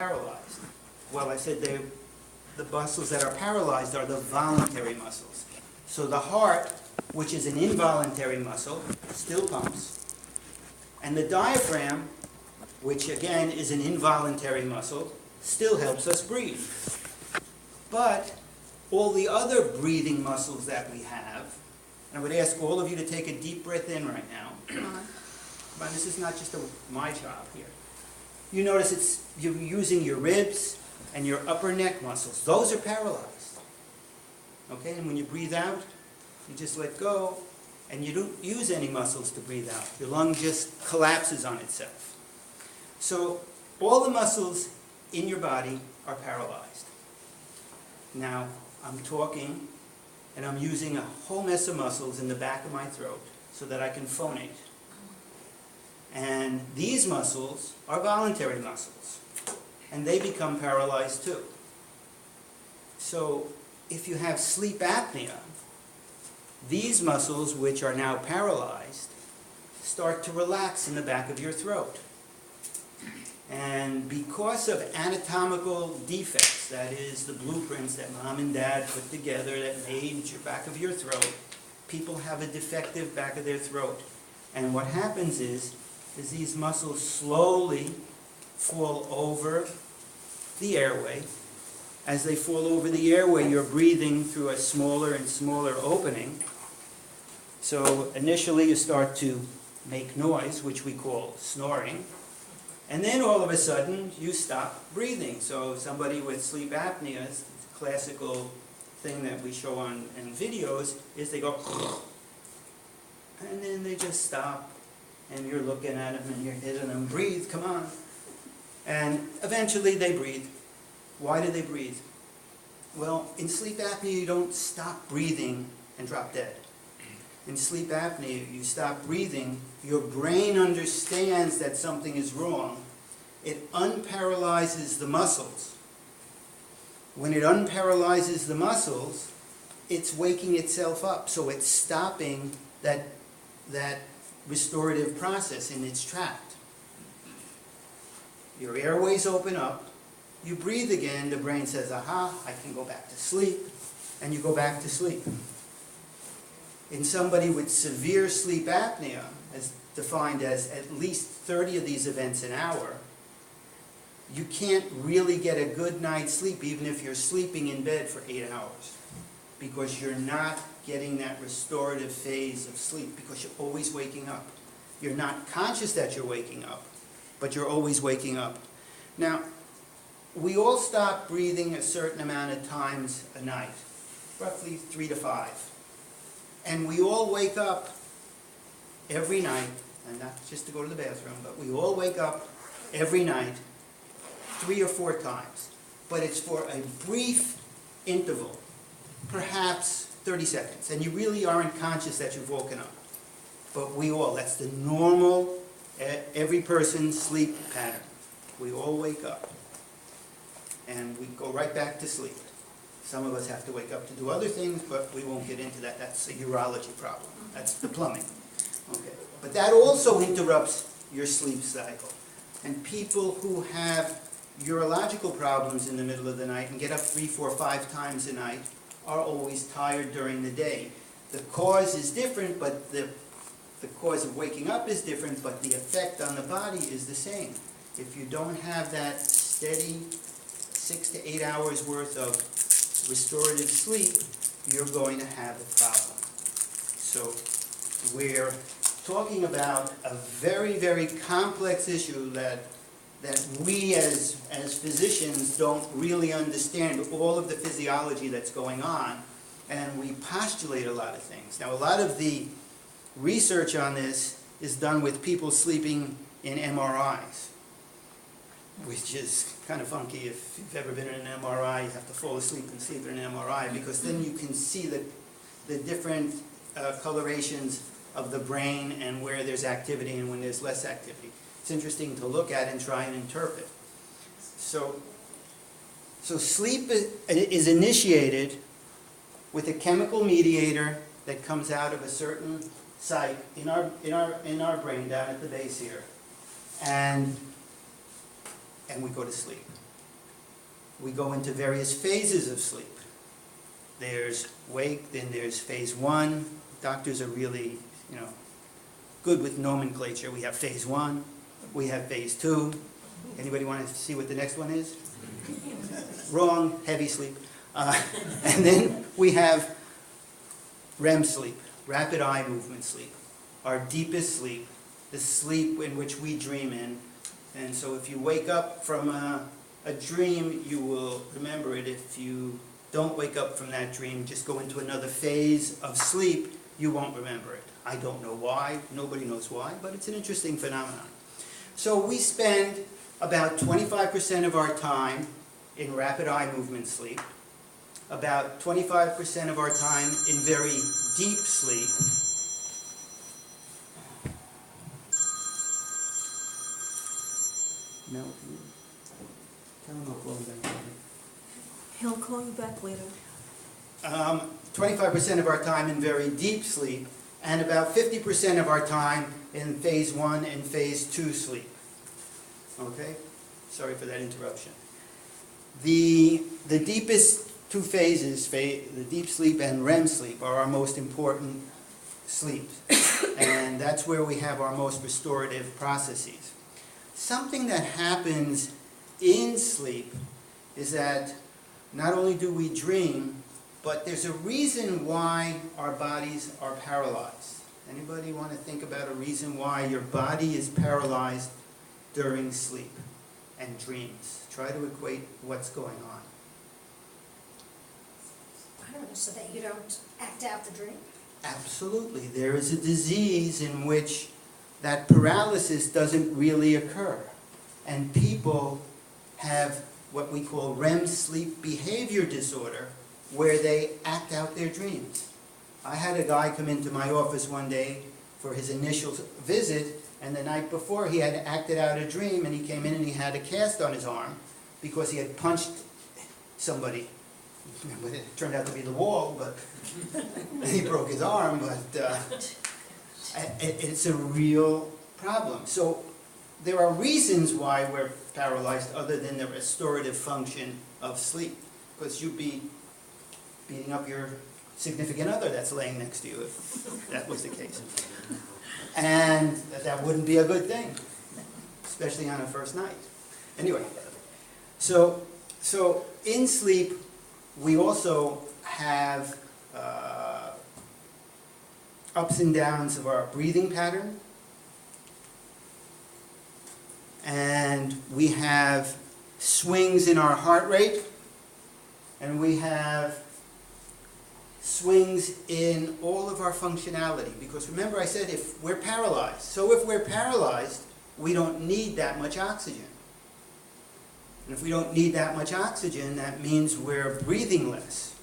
paralyzed? Well, I said the muscles that are paralyzed are the voluntary muscles. So the heart, which is an involuntary muscle, still pumps. And the diaphragm, which again is an involuntary muscle, still helps us breathe. But all the other breathing muscles that we have, and I would ask all of you to take a deep breath in right now. Come on. But this is not just my job here. You notice you're using your ribs and your upper neck muscles. Those are paralyzed. Okay, and when you breathe out, you just let go, and you don't use any muscles to breathe out. Your lung just collapses on itself. So all the muscles in your body are paralyzed. Now, I'm talking, and I'm using a whole mess of muscles in the back of my throat so that I can phonate. And these muscles are voluntary muscles, and they become paralyzed too. So if you have sleep apnea, these muscles, which are now paralyzed, start to relax in the back of your throat. And because of anatomical defects, that is the blueprints that mom and dad put together that made your back of your throat, people have a defective back of their throat. And what happens is these muscles slowly fall over the airway. As they fall over the airway, you're breathing through a smaller and smaller opening. So initially you start to make noise, which we call snoring. And then all of a sudden you stop breathing. So somebody with sleep apnea, the classical thing that we show on in videos, is they go and then they just stop. And you're looking at them and you're hitting them, breathe, come on. And eventually they breathe. Why do they breathe? Well, in sleep apnea you don't stop breathing and drop dead. In sleep apnea you stop breathing, your brain understands that something is wrong. It unparalyzes the muscles. When it unparalyzes the muscles, it's waking itself up. So it's stopping that restorative process in its tract. Your airways open up, you breathe again, the brain says, aha, I can go back to sleep, and you go back to sleep. In somebody with severe sleep apnea, as defined as at least 30 of these events an hour, you can't really get a good night's sleep even if you're sleeping in bed for 8 hours, because you're not getting that restorative phase of sleep, because you're always waking up. You're not conscious that you're waking up, but you're always waking up. Now, we all stop breathing a certain amount of times a night, roughly 3 to 5. And we all wake up every night, and not just to go to the bathroom, but we all wake up every night 3 or 4 times. But it's for a brief interval, perhaps 30 seconds, and you really aren't conscious that you've woken up. But we all, that's the normal, every person's sleep pattern. We all wake up, and we go right back to sleep. Some of us have to wake up to do other things, but we won't get into that. That's a urology problem. That's the plumbing. Okay. But that also interrupts your sleep cycle. And people who have urological problems in the middle of the night and get up 3, 4, 5 times a night are always tired during the day. The cause is different, but the cause of waking up is different, but the effect on the body is the same. If you don't have that steady 6 to 8 hours worth of restorative sleep, you're going to have a problem. So we're talking about a very, very complex issue that we as physicians don't really understand all of the physiology that's going on, and we postulate a lot of things. Now, a lot of the research on this is done with people sleeping in MRIs, which is kind of funky. If you've ever been in an MRI, you have to fall asleep and sleep in an MRI, because then you can see the different colorations of the brain and where there's activity and when there's less activity. It's interesting to look at and try and interpret. So sleep is initiated with a chemical mediator that comes out of a certain site in our brain down at the base here, and we go to sleep. we go into various phases of sleep. There's wake, then there's phase 1. Doctors are really, good with nomenclature. We have phase 1, we have phase 2. Anybody want to see what the next one is? Wrong, heavy sleep. And then we have REM sleep, rapid eye movement sleep, our deepest sleep, the sleep in which we dream in. And so if you wake up from a dream, you will remember it. If you don't wake up from that dream, just go into another phase of sleep, you won't remember it. I don't know why, nobody knows why, but it's an interesting phenomenon. So we spend about 25% of our time in rapid eye movement sleep, about 25% of our time in very deep sleep, Mel, tell him I'll call him back later. He'll call you back later. 25% of our time in very deep sleep, and about 50% of our time in phase 1 and phase 2 sleep. Okay? Sorry for that interruption. The deepest two phases, the deep sleep and REM sleep, are our most important sleeps. And that's where we have our most restorative processes. Something that happens in sleep is that not only do we dream, but there's a reason why our bodies are paralyzed. Anybody want to think about a reason why your body is paralyzed during sleep and dreams? Try to equate what's going on. I don't know, so that you don't act out the dream? Absolutely. There is a disease in which that paralysis doesn't really occur. And people have what we call REM sleep behavior disorder, where they act out their dreams. I had a guy come into my office one day for his initial visit, and the night before he had acted out a dream, and he came in and he had a cast on his arm because he had punched somebody. It turned out to be the wall, but he broke his arm, but it's a real problem. So there are reasons why we're paralyzed other than the restorative function of sleep, because you'd be beating up your significant other that's laying next to you if that was the case. And that wouldn't be a good thing, especially on a first night. Anyway, so in sleep, we also have ups and downs of our breathing pattern, and we have swings in our heart rate, and we have swings in all of our functionality. Because remember I said if we're paralyzed. So if we're paralyzed, we don't need that much oxygen. And if we don't need that much oxygen, that means we're breathing less.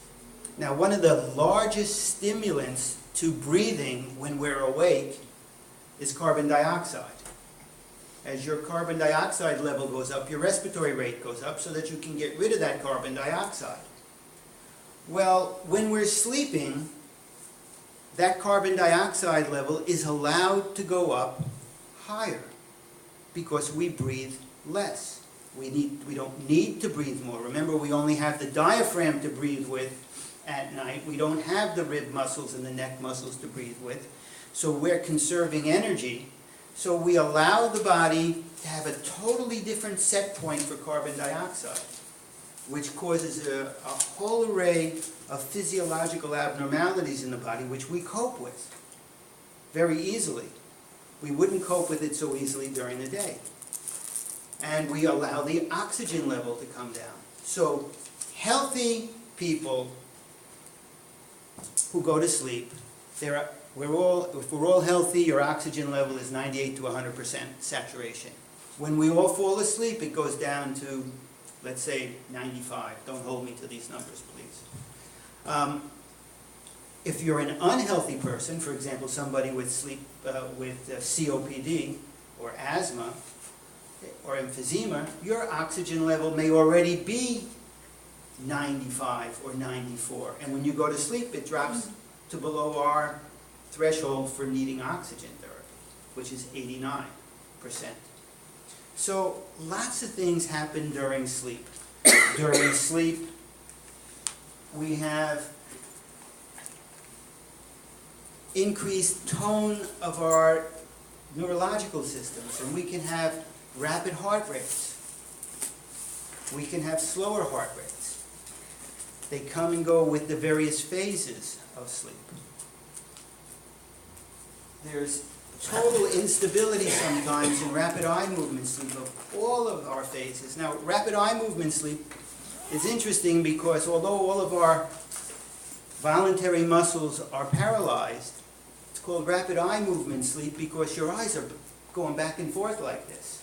Now, one of the largest stimulants to breathing when we're awake is carbon dioxide. As your carbon dioxide level goes up, your respiratory rate goes up so that you can get rid of that carbon dioxide. Well, when we're sleeping, that carbon dioxide level is allowed to go up higher because we breathe less. We don't need to breathe more. Remember, we only have the diaphragm to breathe with at night. We don't have the rib muscles and the neck muscles to breathe with. So we're conserving energy. So we allow the body to have a totally different set point for carbon dioxide, which causes a whole array of physiological abnormalities in the body, which we cope with very easily. We wouldn't cope with it so easily during the day. And we allow the oxygen level to come down. So healthy people who go to sleep, if we're all healthy, your oxygen level is 98 to 100% saturation. When we all fall asleep, it goes down to, let's say, 95. Don't hold me to these numbers, please. If you're an unhealthy person, for example, somebody with COPD or asthma or emphysema, your oxygen level may already be 95 or 94. And when you go to sleep, it drops to below our threshold for needing oxygen therapy, which is 89%. So lots of things happen during sleep. during sleep. We have increased tone of our neurological systems, and we can have rapid heart rates. We can have slower heart rates. They come and go with the various phases of sleep. There's total instability sometimes in rapid eye movement sleep of all of our phases. Now, rapid eye movement sleep is interesting because although all of our voluntary muscles are paralyzed, it's called rapid eye movement sleep because your eyes are going back and forth like this.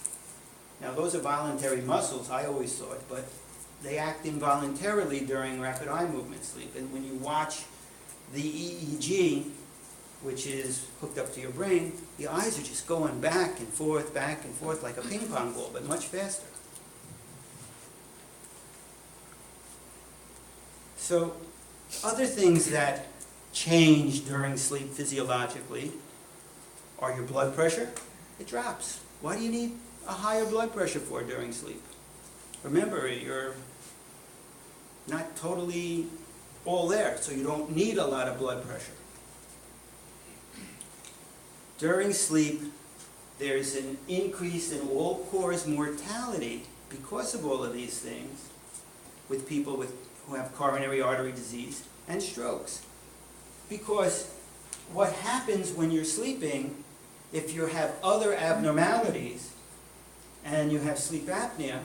Now, those are voluntary muscles, I always thought, but they act involuntarily during rapid eye movement sleep. And when you watch the EEG, which is hooked up to your brain, the eyes are just going back and forth like a ping pong ball, but much faster. So, other things that change during sleep physiologically are your blood pressure. It drops. Why do you need a higher blood pressure for during sleep? Remember, you're not totally all there, so you don't need a lot of blood pressure. During sleep, there's an increase in all-cause mortality because of all of these things with people who have coronary artery disease and strokes. Because what happens when you're sleeping, if you have other abnormalities and you have sleep apnea,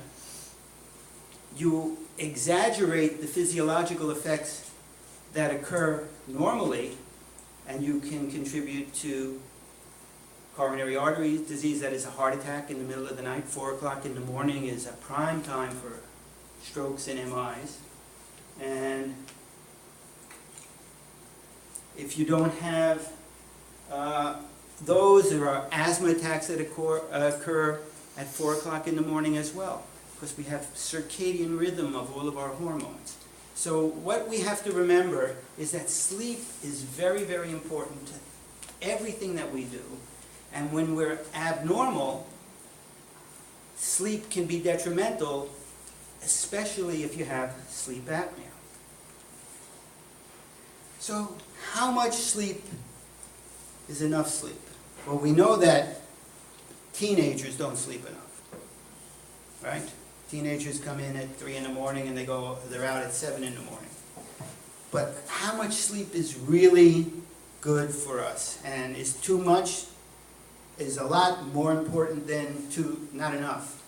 you exaggerate the physiological effects that occur normally, and you can contribute to coronary artery disease, that is a heart attack in the middle of the night. 4 o'clock in the morning is a prime time for strokes and MIs. And if you don't have those, there are asthma attacks that occur at 4 o'clock in the morning as well, because we have circadian rhythm of all of our hormones. So what we have to remember is that sleep is very, very important to everything that we do. And when we're abnormal, sleep can be detrimental, especially if you have sleep apnea. So, how much sleep is enough sleep? Well, we know that teenagers don't sleep enough, right? Teenagers come in at 3 in the morning and they're out at 7 in the morning. But how much sleep is really good for us? And is too much is a lot more important than not enough.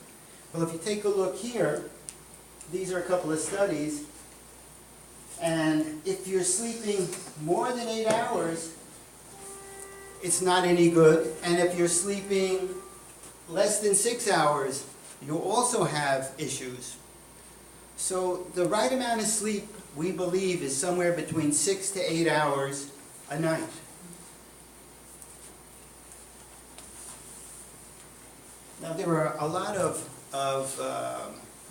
Well, if you take a look here, these are a couple of studies, and if you're sleeping more than 8 hours, it's not any good, and if you're sleeping less than 6 hours, you also have issues. So the right amount of sleep, we believe, is somewhere between 6 to 8 hours a night. Now, there are a lot of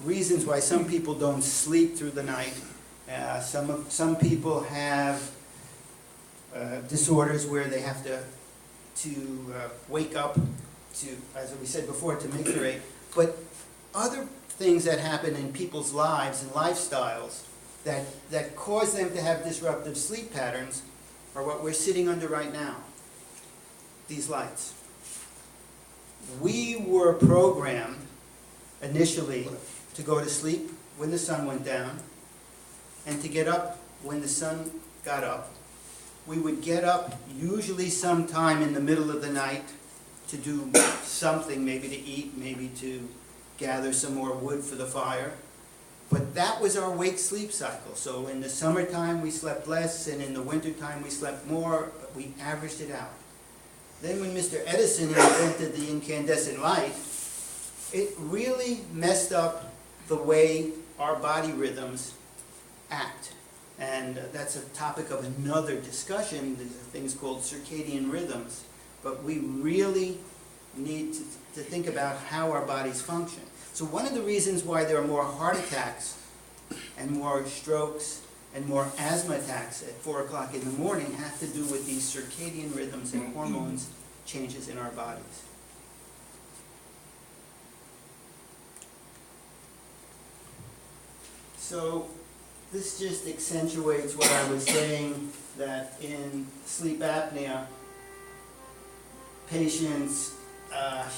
reasons why some people don't sleep through the night. Some people have disorders where they have to wake up to, as we said before, to micturate. But other things that happen in people's lives and lifestyles that cause them to have disruptive sleep patterns are what we're sitting under right now, these lights. We were programmed initially to go to sleep when the sun went down and to get up when the sun got up. We would get up usually sometime in the middle of the night to do something, maybe to eat, maybe to gather some more wood for the fire. But that was our wake-sleep cycle. So in the summertime we slept less, and in the wintertime we slept more, but we averaged it out. Then when Mr. Edison invented the incandescent light, it really messed up the way our body rhythms act. And that's a topic of another discussion. There's things called circadian rhythms. But we really need to think about how our bodies function. So one of the reasons why there are more heart attacks and more strokes and more asthma attacks at 4 o'clock in the morning have to do with these circadian rhythms and hormones changes in our bodies. So this just accentuates what I was saying, that in sleep apnea, patients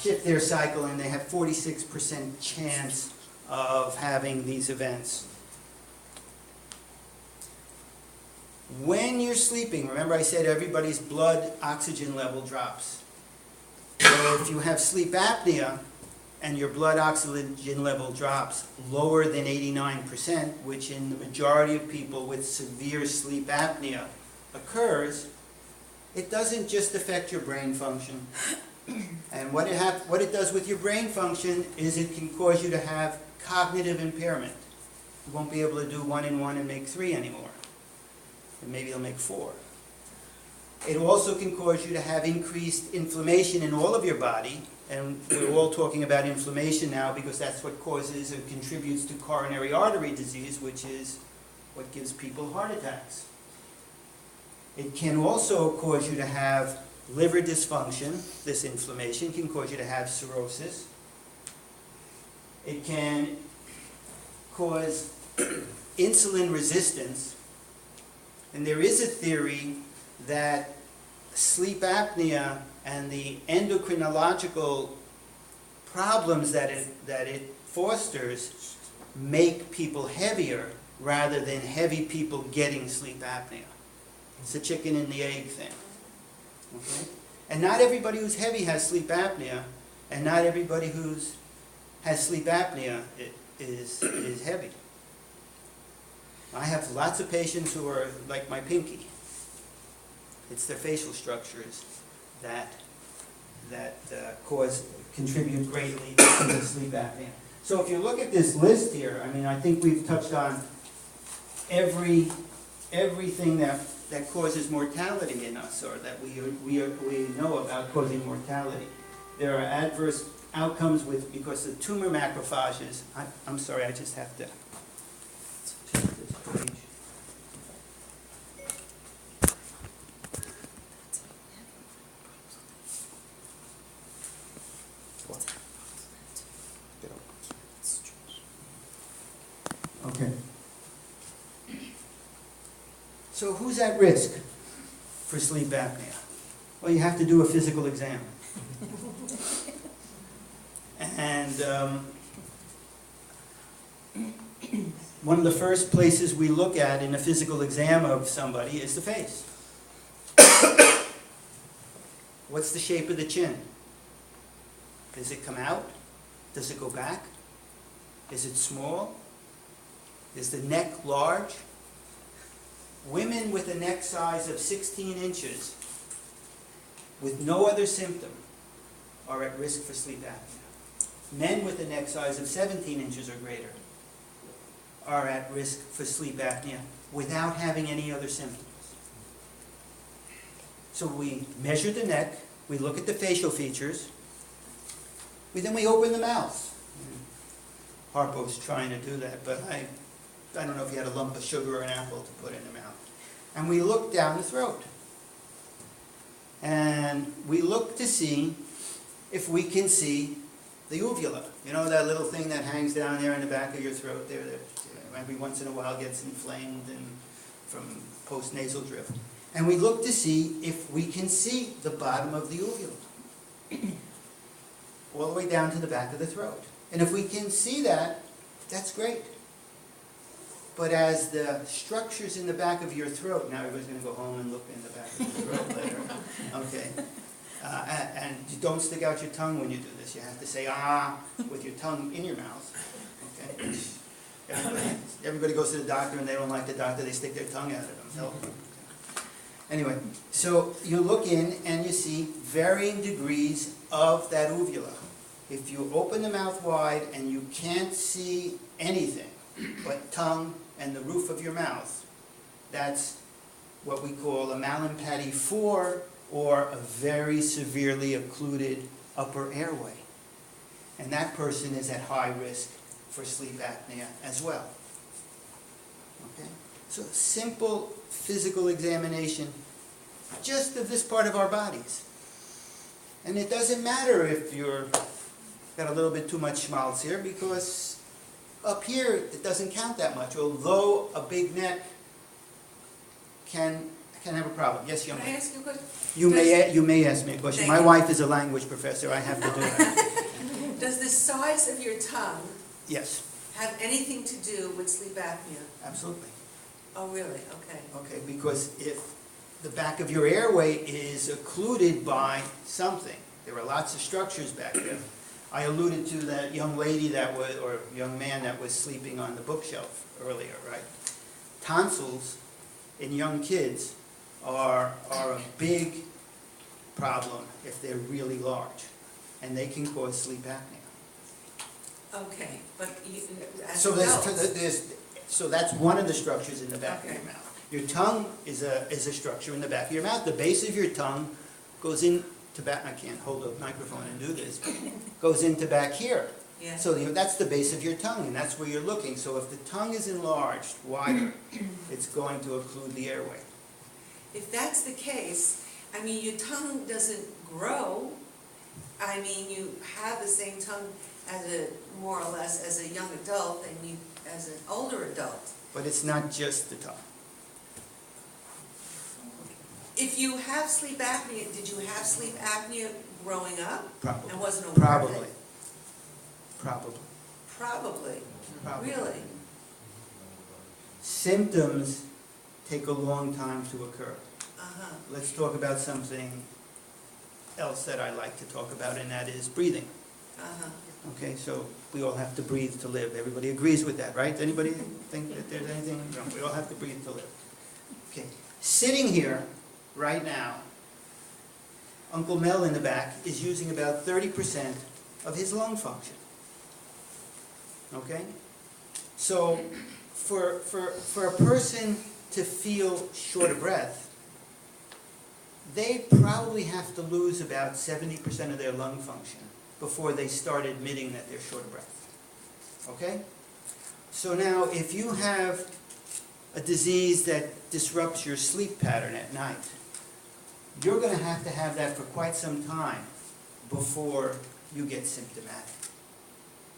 shift their cycle and they have 46% chance of having these events. When you're sleeping, remember I said everybody's blood oxygen level drops. So if you have sleep apnea and your blood oxygen level drops lower than 89%, which in the majority of people with severe sleep apnea occurs, it doesn't just affect your brain function. And what it does with your brain function is it can cause you to have cognitive impairment. You won't be able to do 1 and 1 and make 3 anymore. And maybe you'll make 4. It also can cause you to have increased inflammation in all of your body, and we're all talking about inflammation now because that's what causes or contributes to coronary artery disease, which is what gives people heart attacks. It can also cause you to have liver dysfunction. This inflammation can cause you to have cirrhosis. It can cause insulin resistance. And there is a theory that sleep apnea and the endocrinological problems that it fosters make people heavier rather than heavy people getting sleep apnea. It's a chicken and the egg thing. Okay? And not everybody who's heavy has sleep apnea, and not everybody who's has sleep apnea is heavy. I have lots of patients who are like my pinky. It's their facial structures that contribute greatly to the sleep apnea. So if you look at this list here, I mean, I think we've touched on everything that causes mortality in us, or that we know about causing mortality. There are adverse outcomes because the tumor macrophages. I'm sorry, I just have to check this page. Okay. So who's at risk for sleep apnea? Well, you have to do a physical exam. And one of the first places we look at in a physical exam of somebody is the face. What's the shape of the chin? Does it come out? Does it go back? Is it small? Is the neck large? Women with a neck size of 16 inches with no other symptom are at risk for sleep apnea. Men with a neck size of 17 inches or greater are at risk for sleep apnea without having any other symptoms. So we measure the neck, we look at the facial features, then we open the mouth. Harpo's trying to do that, but I don't know if he had a lump of sugar or an apple to put in the mouth. And we look down the throat. And we look to see if we can see the uvula. You know that little thing that hangs down there in the back of your throat there that every once in a while gets inflamed and from post-nasal drip. And we look to see if we can see the bottom of the uvula. All the way down to the back of the throat. And if we can see that, that's great. But as the structures in the back of your throat, now everybody's going to go home and look in the back of the throat later. Okay. And you don't stick out your tongue when you do this. You have to say ah with your tongue in your mouth. Okay. Everybody goes to the doctor and they don't like the doctor. They stick their tongue out at them. Anyway, so you look in and you see varying degrees of that uvula. If you open the mouth wide and you can't see anything but tongue and the roof of your mouth, that's what we call a Mallampati 4 or a very severely occluded upper airway. And that person is at high risk for sleep apnea as well. Okay? So simple physical examination just of this part of our bodies. And it doesn't matter if you're got a little bit too much schmaltz here because Up here, it doesn't count that much, although a big neck can have a problem. Yes, young Can I lady? ask you a question? You may ask me a question. Thank My you. wife is a language professor, I have to do that. Does the size of your tongue Yes, have anything to do with sleep apnea? absolutely. Oh, really? Okay. Okay, because if the back of your airway is occluded by something, there are lots of structures back there. I alluded to that young lady that was, or young man that was sleeping on the bookshelf earlier, right? Tonsils in young kids are a big problem if they're really large, and they can cause sleep apnea. Okay, but you, as So adults, so that's one of the structures in the back of Okay. your mouth. Your tongue is a structure in the back of your mouth. The base of your tongue goes into back, I can't hold a microphone and do this, but goes into back here. yeah. So that's the base of your tongue, and that's where you're looking. So if the tongue is enlarged wider, it's going to occlude the airway. If that's the case, I mean, your tongue doesn't grow. I mean, you have the same tongue as a, more or less, as a young adult and you as an older adult. But it's not just the tongue. If you have sleep apnea, did you have sleep apnea growing up? Probably. And wasn't aware of Probably. it? Probably. Probably. Probably. Really? Symptoms take a long time to occur. Uh-huh. Let's talk about something else that I like to talk about, and that is breathing. Uh-huh. Okay, so we all have to breathe to live. Everybody agrees with that, right? Anybody think that there's anything? No, we all have to breathe to live. Okay, sitting here right now, Uncle Mel in the back is using about 30% of his lung function. Okay? So for a person to feel short of breath, they probably have to lose about 70% of their lung function before they start admitting that they're short of breath. Okay? So now, if you have a disease that disrupts your sleep pattern at night, you're going to have that for quite some time before you get symptomatic.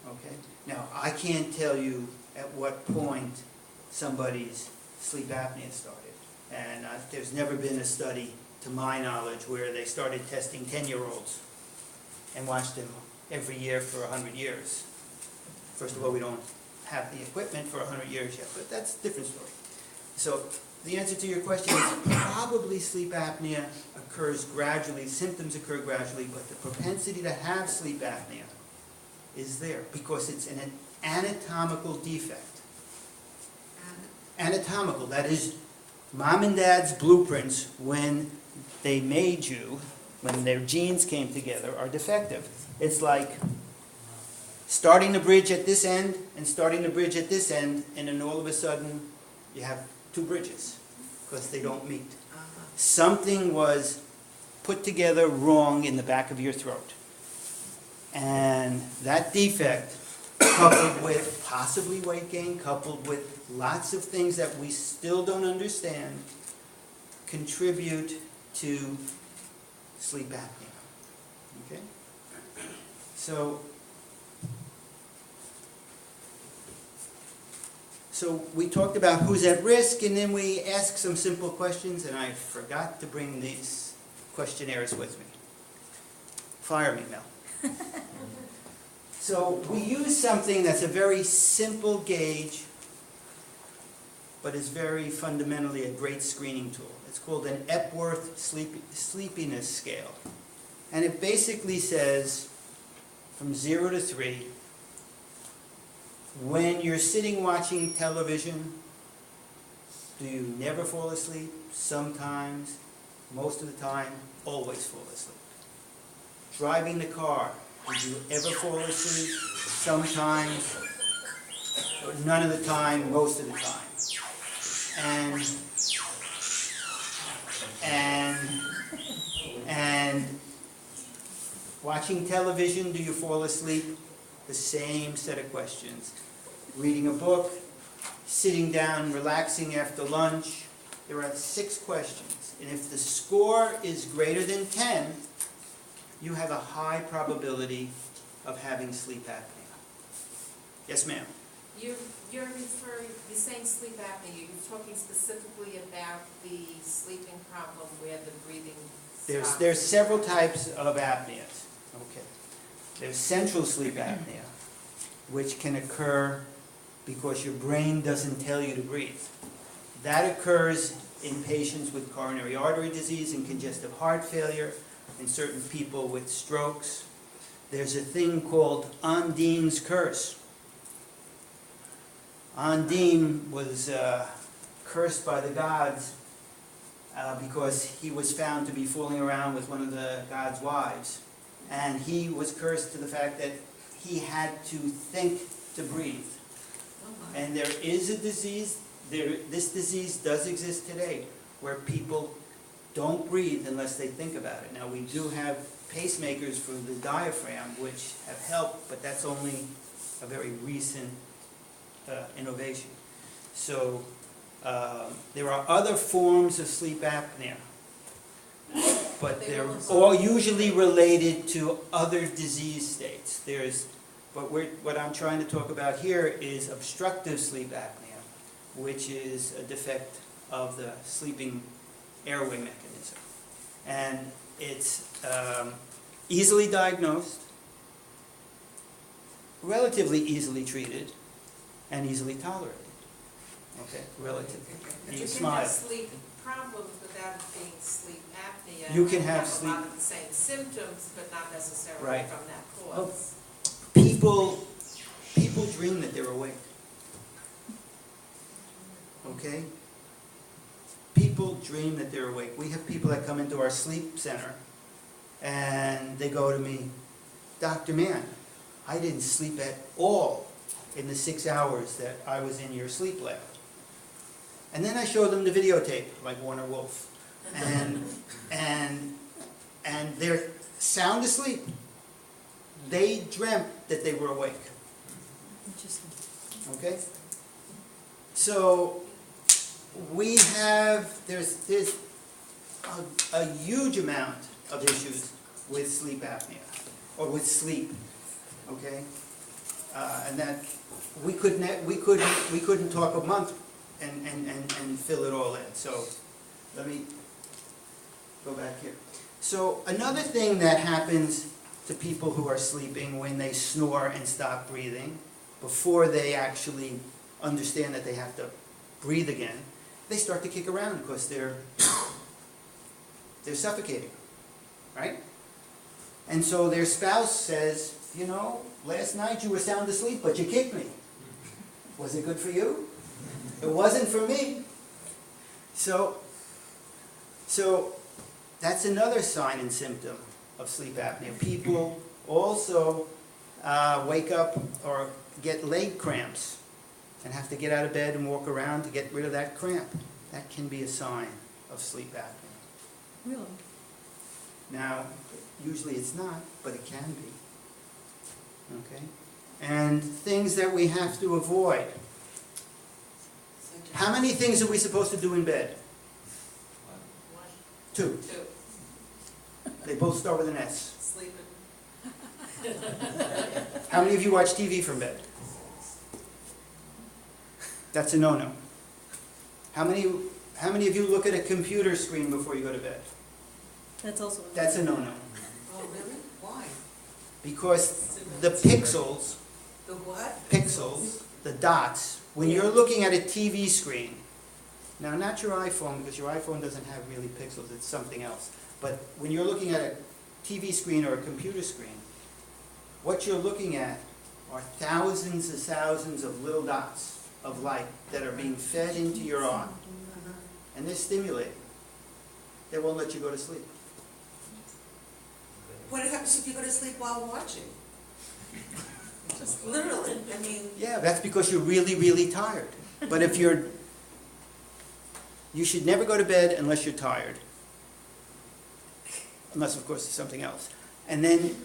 Okay? Now, I can't tell you at what point somebody's sleep apnea started. And there's never been a study, to my knowledge, where they started testing 10-year-olds and watched them every year for 100 years. First of all, we don't have the equipment for 100 years yet, but that's a different story. So the answer to your question is probably sleep apnea occurs gradually, symptoms occur gradually, but the propensity to have sleep apnea is there because it's an anatomical defect. Anatomical, that is, mom and dad's blueprints when they made you, when their genes came together, are defective. It's like starting the bridge at this end and starting the bridge at this end, and then all of a sudden you have two bridges because they don't meet. Uh-huh. Something was put together wrong in the back of your throat. And that defect, coupled with possibly weight gain, coupled with lots of things that we still don't understand, contribute to sleep apnea. Okay? So we talked about who's at risk, and then we asked some simple questions, and I forgot to bring these questionnaires with me. Fire me, Mel. So we use something that's a very simple gauge, but is very fundamentally a great screening tool. It's called an Epworth Sleepiness Scale. And it basically says, from 0 to 3, when you're sitting watching television, do you never fall asleep? Sometimes, most of the time, always fall asleep. Driving the car, did you ever fall asleep? Sometimes, none of the time, most of the time. And watching television, do you fall asleep? The same set of questions. Reading a book, sitting down, relaxing after lunch. There are 6 questions. And if the score is greater than 10, you have a high probability of having sleep apnea. Yes, ma'am? You're saying sleep apnea, you're talking specifically about the sleeping problem where the breathing stops. There's several types of apneas, okay. There's central sleep apnea, which can occur because your brain doesn't tell you to breathe. That occurs in patients with coronary artery disease and congestive heart failure, in certain people with strokes. There's a thing called Undine's curse. Undine was cursed by the gods because he was found to be fooling around with one of the gods' wives. And he was cursed to the fact that he had to think to breathe. And there is a disease, this disease does exist today, where people don't breathe unless they think about it. Now, we do have pacemakers for the diaphragm, which have helped, but that's only a very recent innovation. So there are other forms of sleep apnea, but they're all usually related to other disease states. What I'm trying to talk about here is obstructive sleep apnea, which is a defect of the sleeping airway mechanism. And it's easily diagnosed, relatively easily treated, and easily tolerated. Okay, relatively. But You you can smile. have sleep problems without it being sleep apnea. You can and have a sleep- lot of the same symptoms, but not necessarily Right. from that cause. People dream that they're awake. Okay? People dream that they're awake. We have people that come into our sleep center and they go to me, Dr. Mann, I didn't sleep at all in the 6 hours that I was in your sleep lab. And then I show them the videotape, like Warner Wolf. And they're sound asleep. They dreamt that they were awake. Interesting. Okay? So we have, there's a huge amount of issues with sleep apnea, or with sleep, okay? And that, we couldn't talk a month and fill it all in. So let me go back here. So another thing that happens to people who are sleeping when they snore and stop breathing, before they actually understand that they have to breathe again, they start to kick around because they're suffocating, right? And so their spouse says, you know, last night you were sound asleep, but you kicked me. Was it good for you? It wasn't for me. So that's another sign and symptom of sleep apnea. People also wake up or get leg cramps and have to get out of bed and walk around to get rid of that cramp. That can be a sign of sleep apnea. Really? Now, usually it's not, but it can be. Okay? And things that we have to avoid. How many things are we supposed to do in bed? 2. They both start with an S. Sleeping. How many of you watch TV from bed? That's a no-no. How many of you look at a computer screen before you go to bed? That's also. That's a no-no. Oh, really? Why? Because the pixels, The what? pixels, the dots, when you're looking at a TV screen, now not your iPhone, because your iPhone doesn't have really pixels, it's something else. But when you're looking at a TV screen or a computer screen, what you're looking at are thousands and thousands of little dots of light that are being fed into your eye. And they're stimulating. They won't let you go to sleep. What happens if you go to sleep while watching? Just literally, I mean, Yeah, that's because you're really, really tired. But if you should never go to bed unless you're tired. Unless, of course, it's something else. And then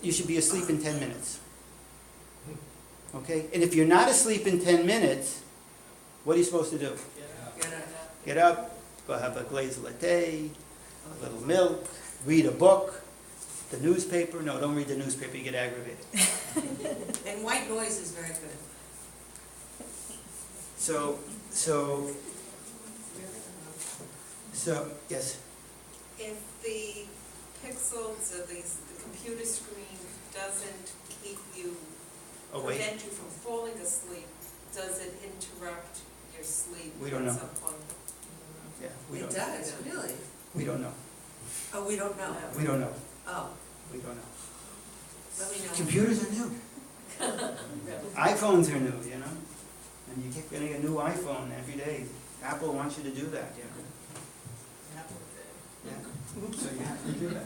you should be asleep in 10 minutes. Okay? And if you're not asleep in 10 minutes, what are you supposed to do? you know, Get up, go have a glazed latte, a little milk, read a book, the newspaper. No, don't read the newspaper, you get aggravated. and white noise is very good. So, yes, If the pixels of the computer screen doesn't keep you, awake, prevent you from falling asleep, does it interrupt your sleep We don't know. at some point? yeah, we It don't, does, really? we don't know, Oh, we don't know. we don't know, Oh, we don't know. let me know. Computers are new. iPhones are new, you know, and you keep getting a new iPhone every day. Apple wants you to do that, you know. Yeah. So you have to do that.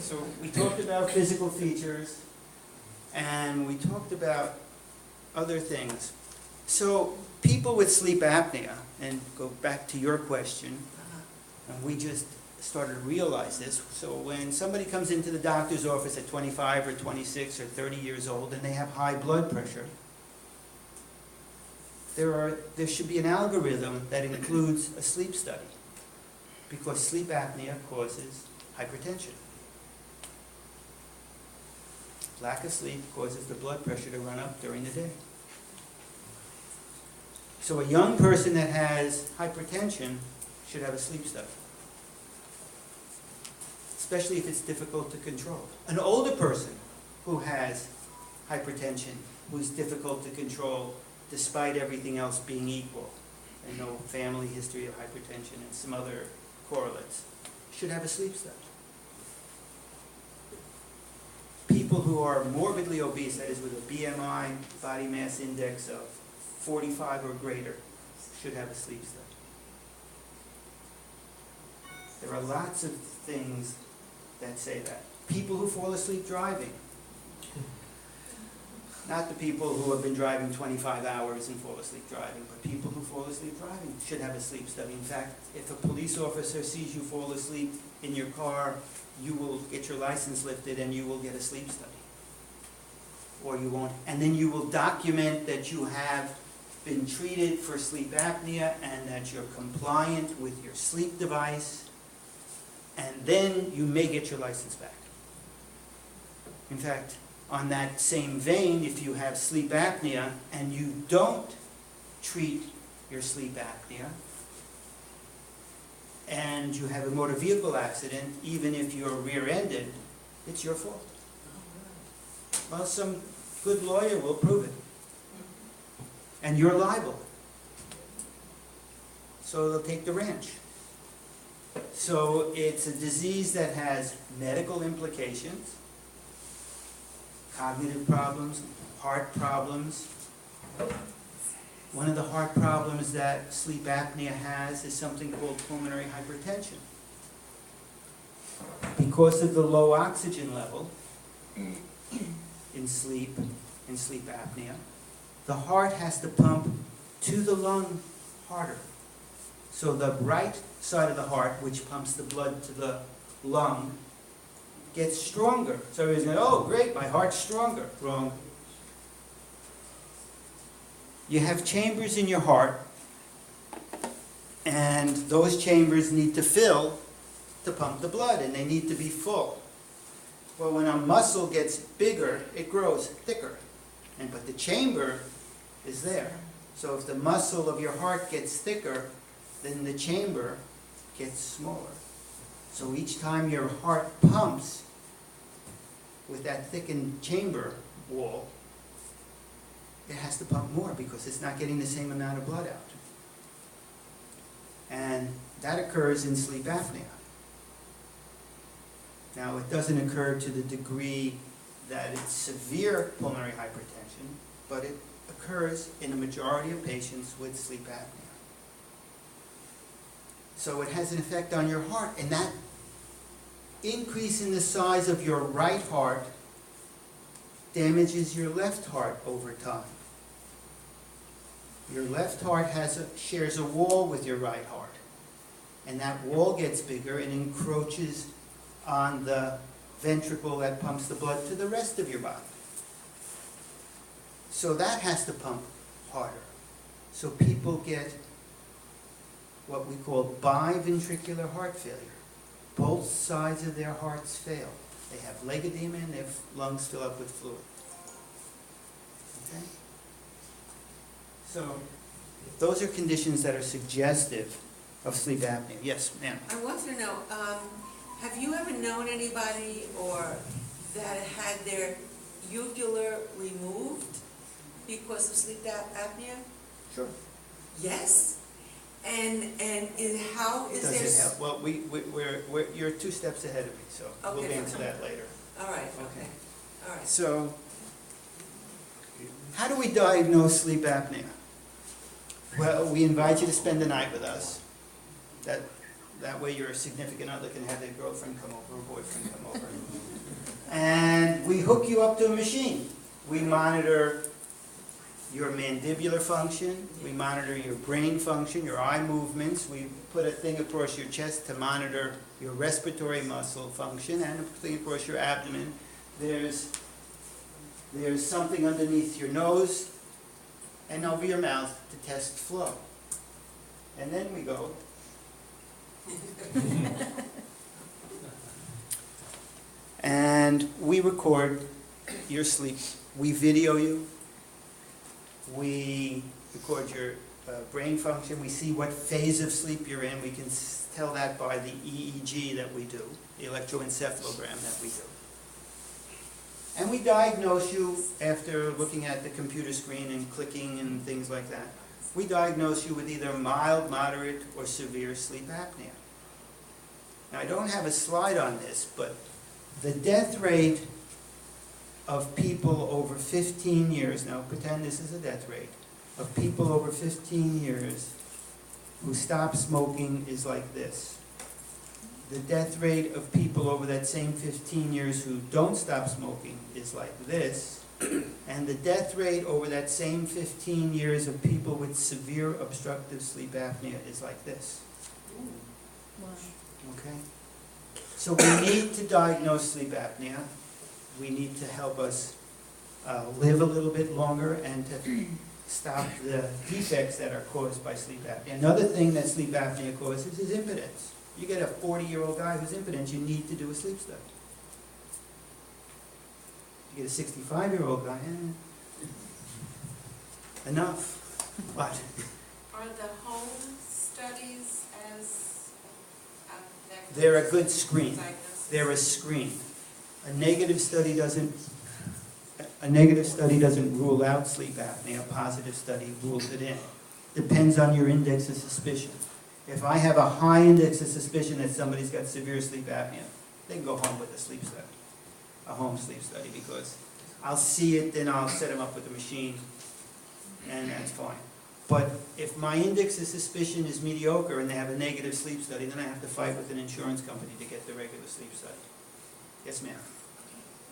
So we talked about physical features, and we talked about other things. So people with sleep apnea, and go back to your question, Uh-huh. and we just started to realize this. So when somebody comes into the doctor's office at 25 or 26 or 30 years old and they have high blood pressure, there should be an algorithm that includes a sleep study, because sleep apnea causes hypertension. Lack of sleep causes the blood pressure to run up during the day. So a young person that has hypertension should have a sleep study, especially if it's difficult to control. An older person who has hypertension, who's difficult to control despite everything else being equal, and no family history of hypertension and some other correlates, should have a sleep study. People who are morbidly obese, that is with a BMI, body mass index of 45 or greater, should have a sleep study. There are lots of things that say that. People who fall asleep driving. Not the people who have been driving 25 hours and fall asleep driving, but people who fall asleep driving should have a sleep study. In fact, if a police officer sees you fall asleep in your car, you will get your license lifted and you will get a sleep study. Or you won't. And then you will document that you have been treated for sleep apnea and that you're compliant with your sleep device, and then you may get your license back. In fact, on that same vein, if you have sleep apnea and you don't treat your sleep apnea, and you have a motor vehicle accident, even if you're rear-ended, it's your fault. Well, some good lawyer will prove it. And you're liable. So they'll take the ranch. So it's a disease that has medical implications, cognitive problems, heart problems. One of the heart problems that sleep apnea has is something called pulmonary hypertension. Because of the low oxygen level in sleep apnea, the heart has to pump to the lung harder. So the right side of the heart, which pumps the blood to the lung, gets stronger. So everybody's going, oh great, my heart's stronger. Wrong. You have chambers in your heart, and those chambers need to fill to pump the blood, and they need to be full. Well, when a muscle gets bigger, it grows thicker, but the chamber is there. So if the muscle of your heart gets thicker, then the chamber gets smaller. So each time your heart pumps with that thickened chamber wall, it has to pump more because it's not getting the same amount of blood out. And that occurs in sleep apnea. Now, it doesn't occur to the degree that it's severe pulmonary hypertension, but it occurs in a majority of patients with sleep apnea. So it has an effect on your heart, and that increase in the size of your right heart damages your left heart over time. Your left heart shares a wall with your right heart, and that wall gets bigger and encroaches on the ventricle that pumps the blood to the rest of your body. So that has to pump harder. So people get what we call biventricular heart failure. Both sides of their hearts fail. They have leg edema and their lungs fill up with fluid. Okay? So, those are conditions that are suggestive of sleep apnea. Yes, ma'am? I want to know, have you ever known anybody or that had their uvula removed because of sleep apnea? Sure. Yes? And how is Does there? it help? Well, you're 2 steps ahead of me, so we'll Okay. answer that later. All right, Okay. okay, all right. So, how do we diagnose sleep apnea? Well, we invite you to spend the night with us. That way your significant other can have their girlfriend come over, or boyfriend come over. And we hook you up to a machine. We monitor your mandibular function, we monitor your brain function, your eye movements, we put a thing across your chest to monitor your respiratory muscle function, and a thing across your abdomen. There's something underneath your nose and over your mouth to test flow. And then we go. And we record your sleep. We video you. We record your brain function. We see what phase of sleep you're in. We can tell that by the EEG that we do, the electroencephalogram that we do. And we diagnose you after looking at the computer screen and clicking and things like that. We diagnose you with either mild, moderate, or severe sleep apnea. Now, I don't have a slide on this, but the death rate of people over 15 years, now pretend this is a death rate, of people over 15 years who stop smoking is like this. The death rate of people over that same 15 years who don't stop smoking is like this. And the death rate over that same 15 years of people with severe obstructive sleep apnea is like this. Wow. Okay? So we need to diagnose sleep apnea. We need to help us live a little bit longer and to stop the defects that are caused by sleep apnea. Another thing that sleep apnea causes is impotence. You get a 40-year-old guy who's impotent, you need to do a sleep study. You get a 65-year-old guy, enough. What? Are the home studies as effective? They're a good screen. Diagnosis? They're a screen. A negative study doesn't rule out sleep apnea. A positive study rules it in. Depends on your index of suspicion. If I have a high index of suspicion that somebody's got severe sleep apnea, they can go home with a sleep study, a home sleep study, because I'll see it, then I'll set them up with the machine, and that's fine. But if my index of suspicion is mediocre and they have a negative sleep study, then I have to fight with an insurance company to get the regular sleep study. Yes, ma'am?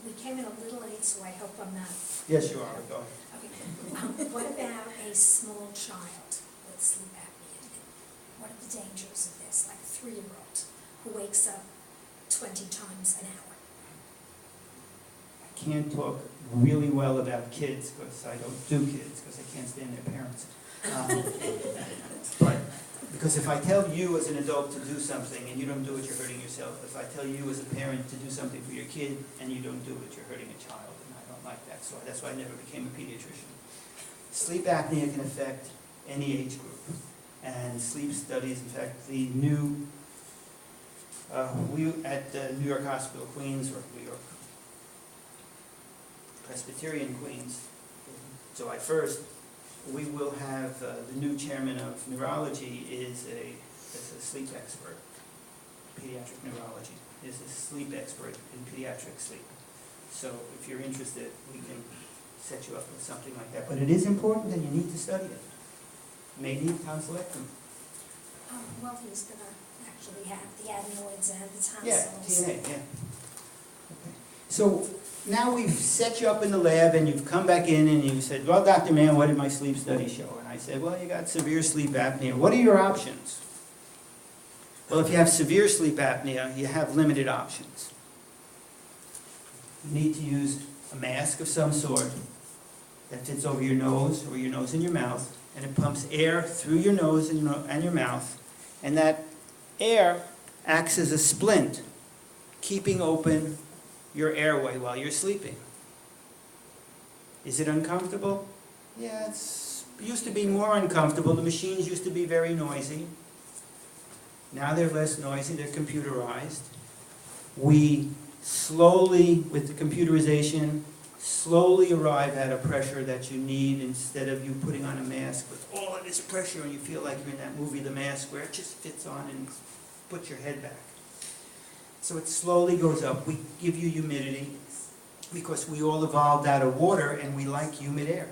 We came in a little late, so I hope I'm not. Yes, you are. Go. Okay. What about a small child with sleep apnea? What are the dangers of this, like a 3-year-old who wakes up 20 times an hour? I can't talk really well about kids because I don't do kids because I can't stand their parents. But because if I tell you as an adult to do something and you don't do it, you're hurting yourself. If I tell you as a parent to do something for your kid and you don't do it, you're hurting a child, and I don't like that. So that's why I never became a pediatrician. Sleep apnea can affect any age group. And sleep studies, in fact, the new, we at New York Hospital Queens, or New York Presbyterian Queens, July 1st, we will have, the new chairman of neurology is a sleep expert, pediatric neurology, is a sleep expert in pediatric sleep. So if you're interested, we can set you up with something like that. But it is important and you need to study it. May need tonsillectomy. Well, he's going to actually have the adenoids and the Yeah, tonsils. DNA, yeah. Okay. So now we've set you up in the lab and you've come back in and you said, well, Dr. Mann, what did my sleep study show? And I said, well, you got severe sleep apnea. What are your options? Well, if you have severe sleep apnea, you have limited options. You need to use a mask of some sort that fits over your nose or your nose and your mouth, and it pumps air through your nose and your mouth, and that air acts as a splint, keeping open your airway while you're sleeping. Is it uncomfortable? Yeah, it's used to be more uncomfortable. The machines used to be very noisy. Now they're less noisy, they're computerized. We slowly, with the computerization, slowly arrive at a pressure that you need instead of you putting on a mask with all of this pressure and you feel like you're in that movie, The Mask, where it just fits on and puts your head back. So it slowly goes up. We give you humidity because we all evolved out of water and we like humid air.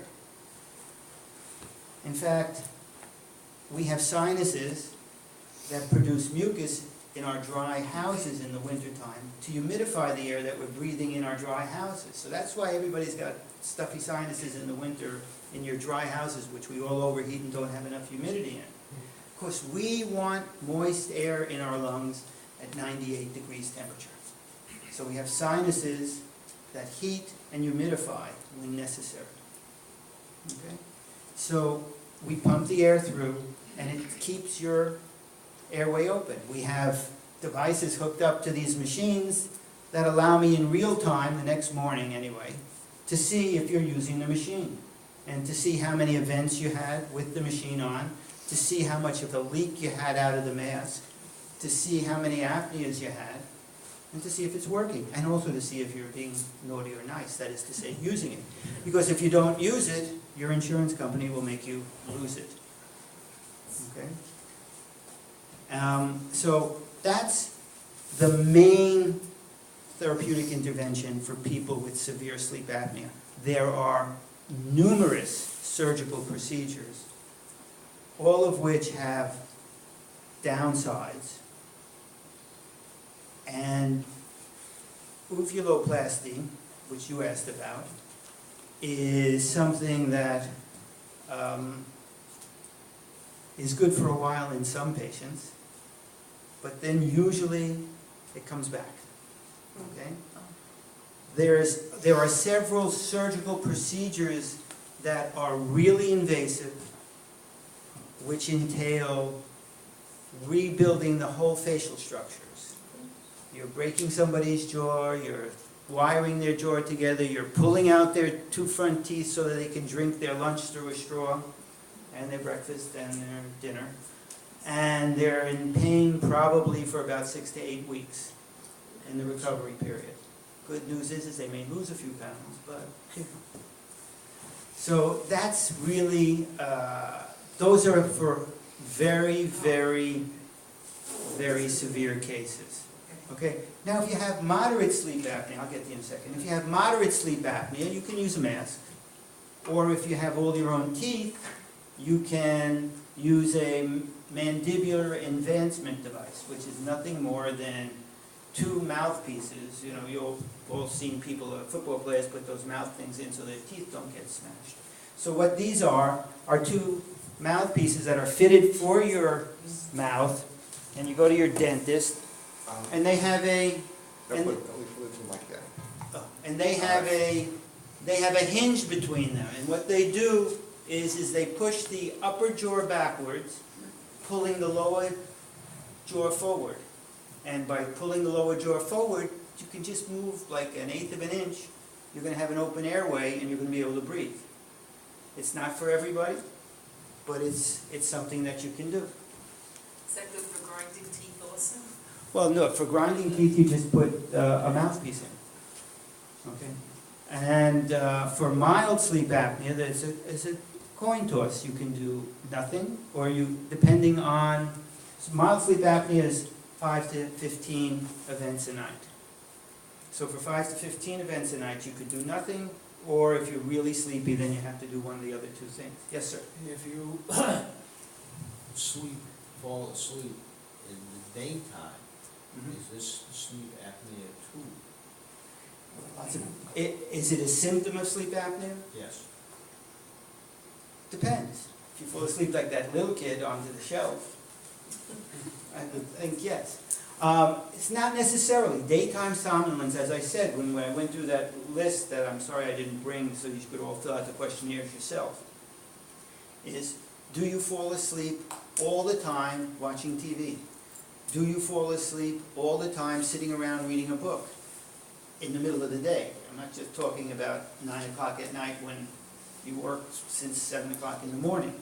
In fact, we have sinuses that produce mucus in our dry houses in the wintertime to humidify the air that we're breathing in our dry houses. So that's why everybody's got stuffy sinuses in the winter in your dry houses, which we all overheat and don't have enough humidity in. Of course, we want moist air in our lungs at 98 degrees temperature. So we have sinuses that heat and humidify when necessary. Okay? So we pump the air through and it keeps your airway open. We have devices hooked up to these machines that allow me in real time, the next morning anyway, to see if you're using the machine and to see how many events you had with the machine on, to see how much of a leak you had out of the mask, to see how many apneas you had, and to see if it's working, and also to see if you're being naughty or nice, that is to say, using it. Because if you don't use it, your insurance company will make you lose it. Okay? So that's the main therapeutic intervention for people with severe sleep apnea. There are numerous surgical procedures, all of which have downsides. And uvuloplasty, which you asked about, is something that is good for a while in some patients, but then usually it comes back. Okay? There are several surgical procedures that are really invasive, which entail rebuilding the whole facial structures. You're breaking somebody's jaw, you're wiring their jaw together, you're pulling out their two front teeth so that they can drink their lunch through a straw, and their breakfast and their dinner. And they're in pain probably for about 6 to 8 weeks in the recovery period. Good news is they may lose a few pounds, but... So that's really, those are for very, very, very severe cases. Okay, now if you have moderate sleep apnea, I'll get to you in a second. If you have moderate sleep apnea, you can use a mask. Or if you have all your own teeth, you can use a mandibular advancement device, which is nothing more than 2 mouthpieces. You know, you've all seen people, football players, put those mouth things in so their teeth don't get smashed. So what these are 2 mouthpieces that are fitted for your mouth, and you go to your dentist, and they have a... And they have a hinge between them, and what they do is they push the upper jaw backwards, pulling the lower jaw forward. And by pulling the lower jaw forward, you can just move like 1/8 of an inch. You're going to have an open airway, and you're going to be able to breathe. It's not for everybody, but it's something that you can do. Is that good for grinding teeth also? Well, no, for grinding teeth, you just put a mouthpiece in. Okay? And for mild sleep apnea, it's a coin toss. You can do nothing, or depending on, mild sleep apnea is 5 to 15 events a night. So for 5 to 15 events a night, you could do nothing, or if you're really sleepy, then you have to do one of the other 2 things. Yes, sir? If you fall asleep in the daytime, is this sleep apnea too? Is it a symptom of sleep apnea? Yes. Depends. If you fall asleep like that little kid onto the shelf, I would think yes. It's not necessarily. Daytime somnolence, as I said, when I went through that list that I'm sorry I didn't bring so you could all fill out the questionnaires yourself, is do you fall asleep all the time watching TV? Do you fall asleep all the time sitting around reading a book in the middle of the day? I'm not just talking about 9 o'clock at night when You work since 7 o'clock in the morning.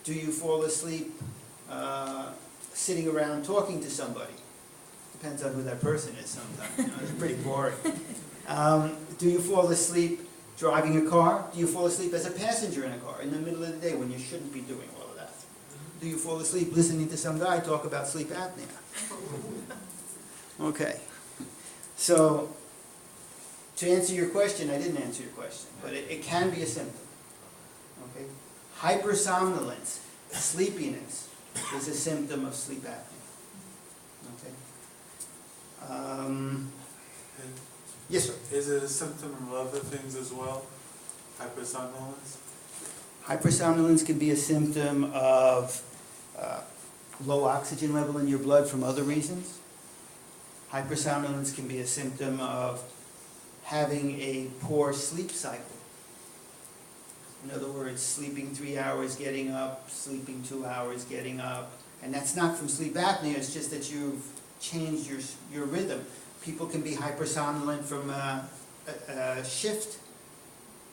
Do you fall asleep sitting around talking to somebody? Depends on who that person is sometimes, you know, it's pretty boring. Do you fall asleep driving a car? Do you fall asleep as a passenger in a car in the middle of the day when you shouldn't be doing all of that? Do you fall asleep listening to some guy talk about sleep apnea? Okay. So, to answer your question, I didn't answer your question, but it can be a symptom. Okay? Hypersomnolence, sleepiness, is a symptom of sleep apnea. Okay? Yes, sir. Is it a symptom of other things as well? Hypersomnolence? Hypersomnolence can be a symptom of low oxygen level in your blood from other reasons. Hypersomnolence can be a symptom of having a poor sleep cycle. In other words, sleeping 3 hours, getting up, sleeping 2 hours, getting up. And that's not from sleep apnea, it's just that you've changed your rhythm. People can be hypersomnolent from shift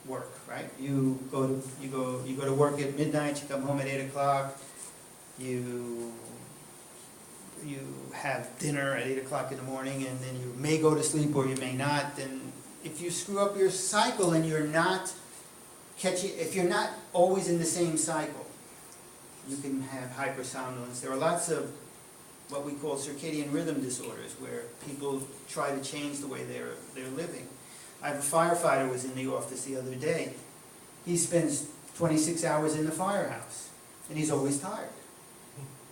work, right? You go to work at midnight, you come home at 8 o'clock, you have dinner at 8 o'clock in the morning, and then you may go to sleep or you may not. And if you screw up your cycle and you're not if you're not always in the same cycle, you can have hypersomnolence. There are lots of what we call circadian rhythm disorders, where people try to change the way they're living. I have a firefighter who was in the office the other day. He spends 26 hours in the firehouse, and he's always tired.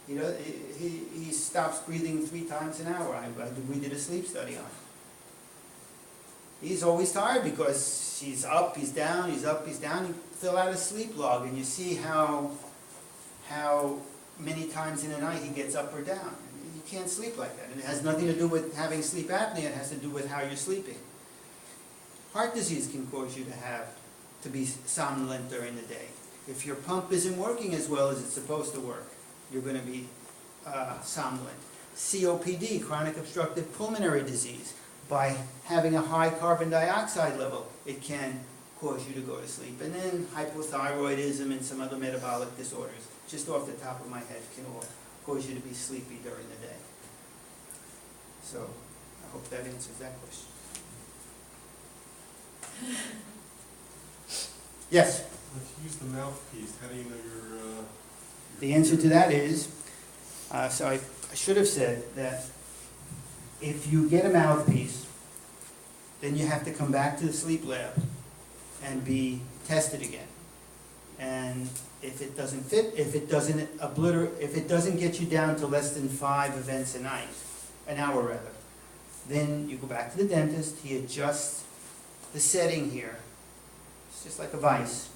You know, he stops breathing 3 times an hour. We did a sleep study on him. He's always tired because he's up, he's down, he's up, he's down. You fill out a sleep log, and you see how many times in a night he gets up or down. You can't sleep like that. And it has nothing to do with having sleep apnea. It has to do with how you're sleeping. Heart disease can cause you to be somnolent during the day. If your pump isn't working as well as it's supposed to work, you're going to be somnolent. COPD, chronic obstructive pulmonary disease. By having a high carbon dioxide level, it can cause you to go to sleep. And then hypothyroidism and some other metabolic disorders, just off the top of my head, can all cause you to be sleepy during the day. So, I hope that answers that question. Yes? If you use the mouthpiece, how do you know you're The answer to that is, so I should have said that if you get a mouthpiece, then you have to come back to the sleep lab and be tested again. And if it doesn't fit, if it doesn't get you down to less than 5 events an hour rather, then you go back to the dentist, he adjusts the setting here. It's just like a vice.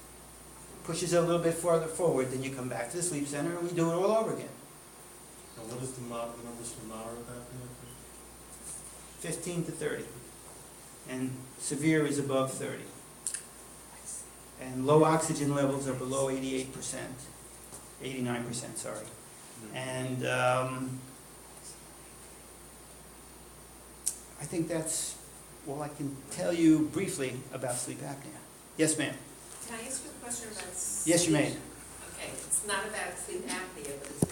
Pushes it a little bit farther forward, then you come back to the sleep center and we do it all over again. And what is the numbers for moderate apnea? 15 to 30. And severe is above 30. And low oxygen levels are below 88%, 89%, sorry. And I think that's all I can tell you briefly about sleep apnea. Yes, ma'am. Can I ask you a question about sleep? Yes, you may. Okay, it's not about sleep apnea, but it's about